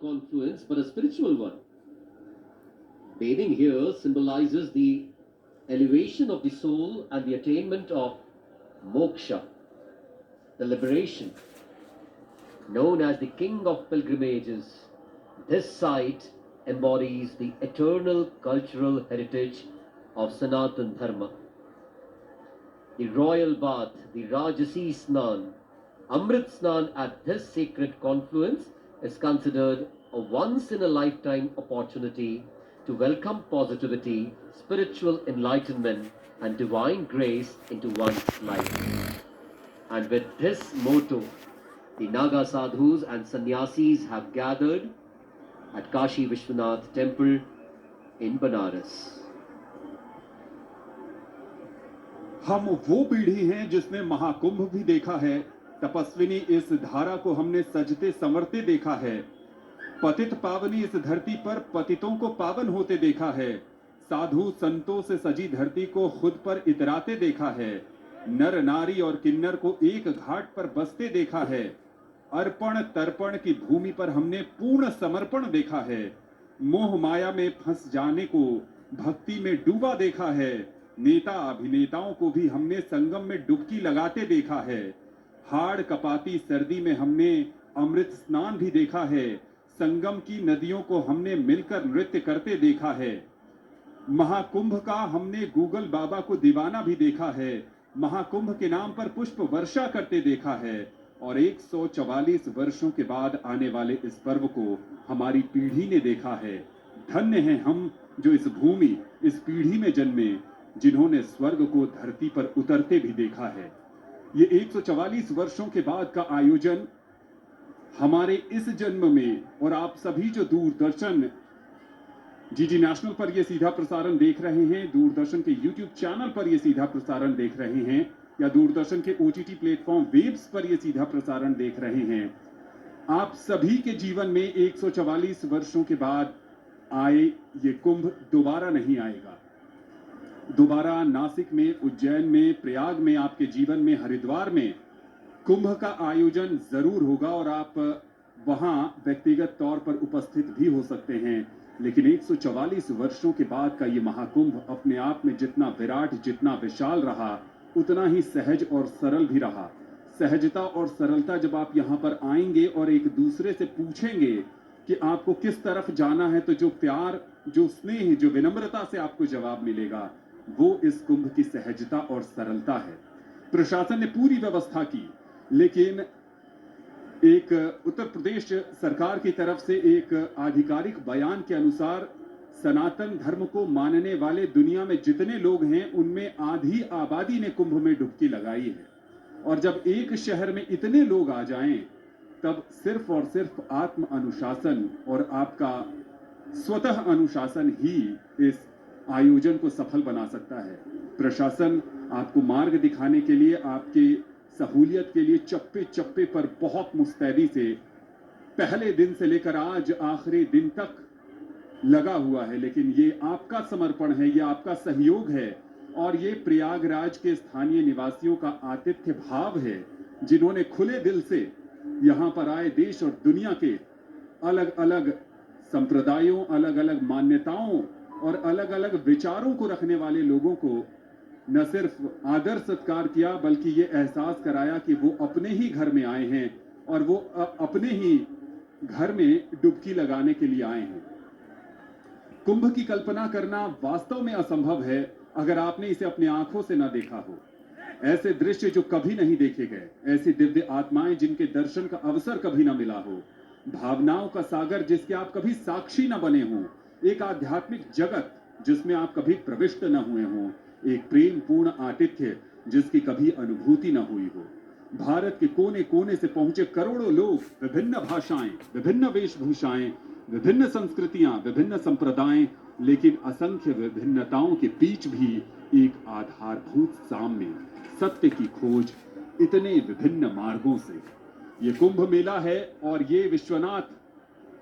confluence but a spiritual one. Bathing here symbolizes the elevation of the soul and the attainment of moksha, the liberation. Known as the king of pilgrimages, this site embodies the eternal cultural heritage of Sanatan Dharma. The royal bath, the Rajasi Snan, Amrit Snan at this sacred confluence is considered a once-in-a-lifetime opportunity to welcome positivity, spiritual enlightenment and divine grace into one's life. And with this motto, the Naga sadhus and sannyasis have gathered at Kashi Vishwanath Temple in Banaras. हम वो पीढ़ी हैं जिसने महाकुंभ भी देखा है, तपस्विनी इस धारा को हमने सजते संवरते देखा है, पतित पावनी इस धरती पर पतितों को पावन होते देखा है, साधु संतों से सजी धरती को खुद पर इतराते देखा है, नर नारी और किन्नर को एक घाट पर बसते देखा है, अर्पण तर्पण की भूमि पर हमने पूर्ण समर्पण देखा है, मोह माया में फंस जाने को भक्ति में डूबा देखा है, नेता अभिनेताओं को भी हमने संगम में डुबकी लगाते देखा है, हाड़ कपाती सर्दी में हमने अमृत स्नान भी देखा है, संगम की नदियों को हमने मिलकर नृत्य करते देखा है, महाकुंभ का हमने गूगल बाबा को दीवाना भी देखा है, महाकुंभ के नाम पर पुष्प वर्षा करते देखा है और 144 वर्षों के बाद आने वाले इस पर्व को हमारी पीढ़ी ने देखा है। धन्य हैं हम जो इस भूमि, इस पीढ़ी में जन्मे, जिन्होंने स्वर्ग को धरती पर उतरते भी देखा है। ये 144 वर्षों के बाद का आयोजन हमारे इस जन्म में, और आप सभी जो दूरदर्शन जीजी नेशनल पर ये सीधा प्रसारण देख रहे हैं, दूरदर्शन के यूट्यूब चैनल पर ये सीधा प्रसारण देख रहे हैं, या दूरदर्शन के ओटीटी प्लेटफॉर्म वेब्स पर ये सीधा प्रसारण देख रहे हैं, आप सभी के जीवन में 144 वर्षों के बाद आए ये कुंभ दोबारा नहीं आएगा। दोबारा नासिक में, उज्जैन में, प्रयाग में, आपके जीवन में, हरिद्वार में कुंभ का आयोजन जरूर होगा और आप वहां व्यक्तिगत तौर पर उपस्थित भी हो सकते हैं, लेकिन 144 वर्षों के बाद का ये महाकुंभ अपने आप में जितना विराट, जितना विशाल रहा, उतना ही सहज और सरल भी रहा। सहजता और सरलता जब आप यहाँ पर आएंगे और एक दूसरे से पूछेंगे कि आपको किस तरफ जाना है, तो जो प्यार, जो स्नेह, जो विनम्रता से आपको जवाब मिलेगा, वो इस कुंभ की सहजता और सरलता है। प्रशासन ने पूरी व्यवस्था की, लेकिन एक उत्तर प्रदेश सरकार की तरफ से एक आधिकारिक बयान के अनुसार सनातन धर्म को मानने वाले दुनिया में जितने लोग हैं, उनमें आधी आबादी ने कुंभ में डुबकी लगाई है। और जब एक शहर में इतने लोग आ जाएं, तब सिर्फ और सिर्फ आत्म अनुशासन और आपका स्वतः अनुशासन ही इस आयोजन को सफल बना सकता है। प्रशासन आपको मार्ग दिखाने के लिए, आपकी सहूलियत के लिए चप्पे चप्पे पर बहुत मुस्तैदी से पहले दिन से लेकर आज आखिरी दिन तक लगा हुआ है, लेकिन ये आपका समर्पण है, ये आपका सहयोग है और ये प्रयागराज के स्थानीय निवासियों का आतिथ्य भाव है, जिन्होंने खुले दिल से यहाँ पर आए देश और दुनिया के अलग अलग संप्रदायों, अलग अलग मान्यताओं और अलग अलग विचारों को रखने वाले लोगों को न सिर्फ आदर सत्कार किया, बल्कि ये एहसास कराया कि वो अपने ही घर में आए हैं और वो अपने ही घर में डुबकी लगाने के लिए आए हैं। कुंभ की कल्पना करना वास्तव में असंभव है अगर आपने इसे अपनी आंखों से न देखा हो। ऐसे दृश्य जो कभी नहीं देखे गए, ऐसी दिव्य आत्माएं जिनके दर्शन का अवसर कभी न मिला हो, भावनाओं का सागर जिसके आप कभी साक्षी न बने हों, एक आध्यात्मिक जगत जिसमें आप कभी प्रविष्ट न हुए हों, एक प्रेम पूर्ण आतिथ्य जिसकी कभी अनुभूति न हुई हो। भारत के कोने कोने से पहुंचे करोड़ों लोग, विभिन्न भाषाएं, विभिन्न वेशभूषाएं, विभिन्न संस्कृतियां, विभिन्न संप्रदाय, लेकिन असंख्य विभिन्नताओं के बीच भी एक आधारभूत साम्य, सत्य की खोज, इतने विभिन्न मार्गों से। ये कुंभ मेला है और ये विश्वनाथ,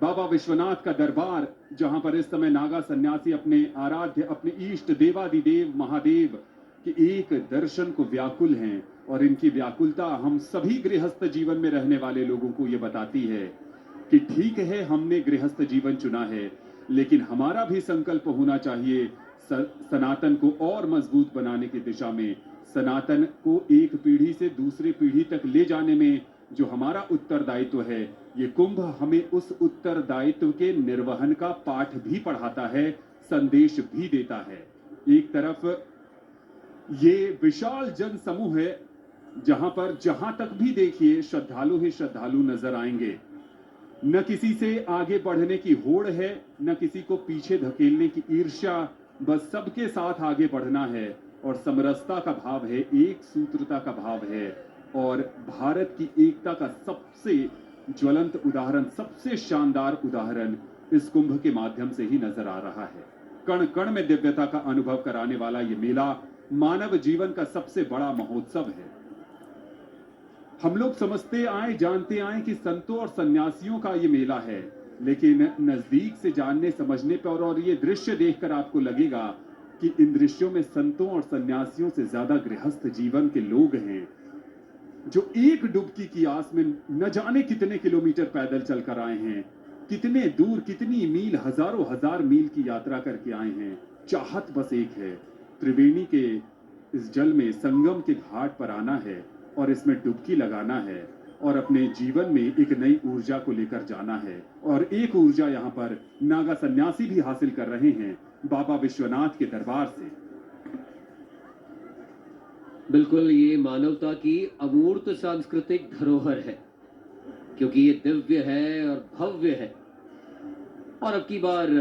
बाबा विश्वनाथ का दरबार, जहां पर इस समय नागा सन्यासी अपने आराध्य, अपने इष्ट देवादिदेव महादेव के एक दर्शन को व्याकुल हैं, और इनकी व्याकुलता हम सभी गृहस्थ जीवन में रहने वाले लोगों को ये बताती है कि ठीक है हमने गृहस्थ जीवन चुना है, लेकिन हमारा भी संकल्प होना चाहिए सनातन को और मजबूत बनाने की दिशा में, सनातन को एक पीढ़ी से दूसरी पीढ़ी तक ले जाने में जो हमारा उत्तरदायित्व है, ये कुंभ हमें उस उत्तरदायित्व के निर्वहन का पाठ भी पढ़ाता है, संदेश भी देता है। एक तरफ ये विशाल जन समूह है जहां पर जहां तक भी देखिए श्रद्धालु ही श्रद्धालु नजर आएंगे। न किसी से आगे बढ़ने की होड़ है, न किसी को पीछे धकेलने की ईर्ष्या, बस सबके साथ आगे बढ़ना है और समरसता का भाव है, एक सूत्रता का भाव है और भारत की एकता का सबसे ज्वलंत उदाहरण, सबसे शानदार उदाहरण इस कुंभ के माध्यम से ही नजर आ रहा है। कण कण में दिव्यता का अनुभव कराने वाला ये मेला मानव जीवन का सबसे बड़ा महोत्सव है। हम लोग समझते आए, जानते आए कि संतों और सन्यासियों का ये मेला है, लेकिन नजदीक से जानने समझने पर और ये दृश्य देखकर आपको लगेगा कि इन दृश्यों में संतों और सन्यासियों से ज्यादा गृहस्थ जीवन के लोग हैं जो एक डुबकी की आस में न जाने कितने किलोमीटर पैदल चलकर आए हैं, कितने दूर, कितनी मील, हजारों हजार मील की यात्रा करके आए हैं। चाहत बस एक है, त्रिवेणी के इस जल में संगम के घाट पर आना है और इसमें डुबकी लगाना है और अपने जीवन में एक नई ऊर्जा को लेकर जाना है। और एक ऊर्जा यहाँ पर नागा सन्यासी भी हासिल कर रहे हैं बाबा विश्वनाथ के दरबार से। बिल्कुल, ये मानवता की अमूर्त सांस्कृतिक धरोहर है, क्योंकि ये दिव्य है और भव्य है। और अब की बार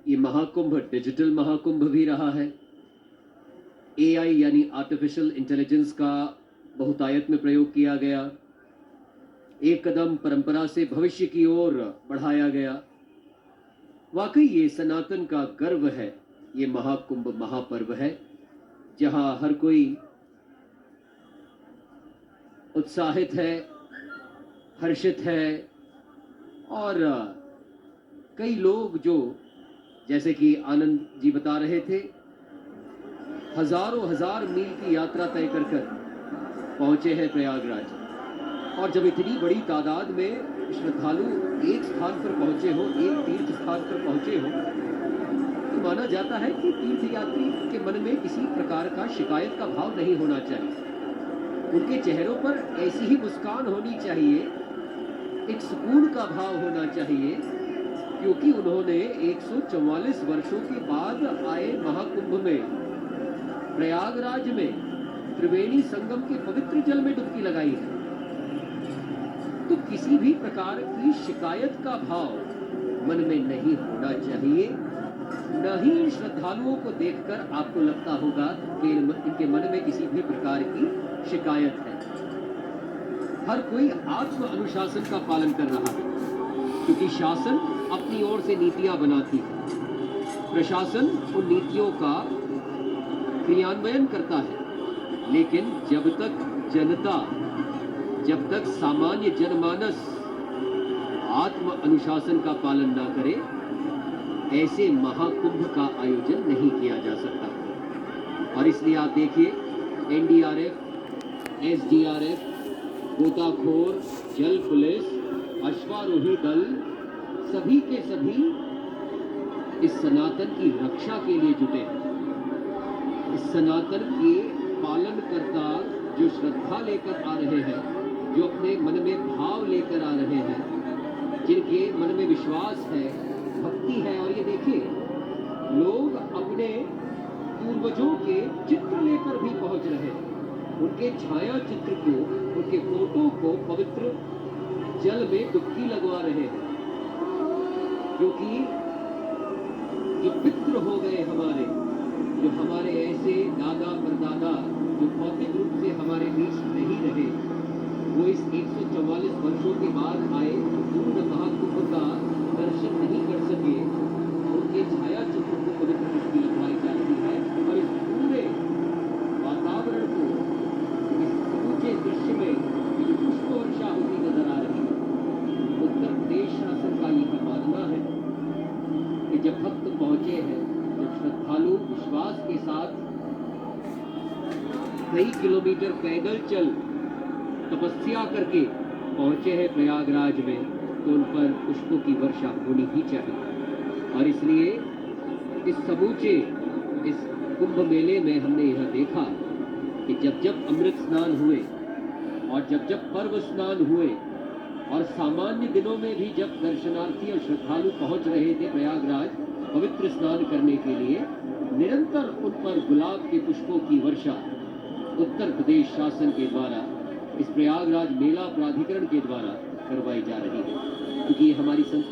ये महाकुंभ डिजिटल महाकुंभ भी रहा है। एआई यानी आर्टिफिशियल इंटेलिजेंस का बहुतायत में प्रयोग किया गया, एक कदम परंपरा से भविष्य की ओर बढ़ाया गया। वाकई ये सनातन का गर्व है, ये महाकुंभ महापर्व है जहां हर कोई उत्साहित है, हर्षित है और कई लोग जो, जैसे कि आनंद जी बता रहे थे, हजारों हजार मील की यात्रा तय कर पहुंचे हैं प्रयागराज। और जब इतनी बड़ी तादाद में श्रद्धालु एक स्थान पर पहुंचे हो, एक तीर्थ स्थान पर पहुंचे हो, तो माना जाता है कि तीर्थयात्री के मन में किसी प्रकार का शिकायत का भाव नहीं होना चाहिए। उनके चेहरों पर ऐसी ही मुस्कान होनी चाहिए, एक सुकून का भाव होना चाहिए, क्योंकि उन्होंने 144 वर्षों के बाद आए महाकुंभ में प्रयागराज में त्रिवेणी संगम के पवित्र जल में डुबकी लगाई है। तो किसी भी प्रकार की शिकायत का भाव मन में नहीं होना चाहिए। न ही इन श्रद्धालुओं को देखकर आपको लगता होगा कि इनके मन में किसी भी प्रकार की शिकायत है। हर कोई आत्म अनुशासन का पालन कर रहा है, क्योंकि शासन अपनी ओर से नीतियां बनाती है, प्रशासन उन नीतियों का क्रियान्वयन करता है। लेकिन जब तक जनता, जब तक सामान्य जनमानस आत्म अनुशासन का पालन न करे, ऐसे महाकुंभ का आयोजन नहीं किया जा सकता। और इसलिए आप देखिए, एनडीआरएफ, एसडीआरएफ, गोताखोर, जल पुलिस, अश्वारोही दल, सभी के सभी इस सनातन की रक्षा के लिए जुटे हैं। इस सनातन के पालनकर्ता जो श्रद्धा लेकर आ रहे हैं, जो अपने मन में भाव लेकर आ रहे हैं, जिनके मन में विश्वास है, भक्ति है। और ये देखिए, लोग अपने पूर्वजों के चित्र लेकर भी पहुंच रहे हैं, उनके छाया चित्र को, उनके फोटो को पवित्र जल में डुबकी लगवा रहे हैं, क्योंकि जो पितृ हो गए हमारे, जो हमारे ऐसे दादा परदादा जो भौतिक रूप से हमारे बीच नहीं रहे, वो इस 144 वर्षों के बाद आए पूर्ण महाकुंभ का दर्शन नहीं कर सके। उनके छाया चित्र को पवित्र डुबकी लगवाई जाती है और इस पूरे वातावरण को, इस ऊंचे दृश्य में जो पुष्प वर्षा होती नजर आ रही है, उत्तर प्रदेश शासन का यही मानना है कि जब भक्त पहुंचे हैं, जब श्रद्धालु विश्वास के साथ कई किलोमीटर पैदल चल तपस्या करके पहुंचे हैं प्रयागराज में, तो उन पर पुष्पों की वर्षा होनी ही चाहिए। और इसलिए इस समूचे इस कुंभ मेले में हमने यह देखा कि जब जब अमृत स्नान हुए और जब जब पर्व स्नान हुए और सामान्य दिनों में भी जब दर्शनार्थी और श्रद्धालु पहुंच रहे थे प्रयागराज पवित्र स्नान करने के लिए, निरंतर उन पर गुलाब के पुष्पों की वर्षा उत्तर प्रदेश शासन के द्वारा, इस प्रयागराज मेला प्राधिकरण के द्वारा करवाई जा रही है, क्योंकि ये हमारी संस्कृति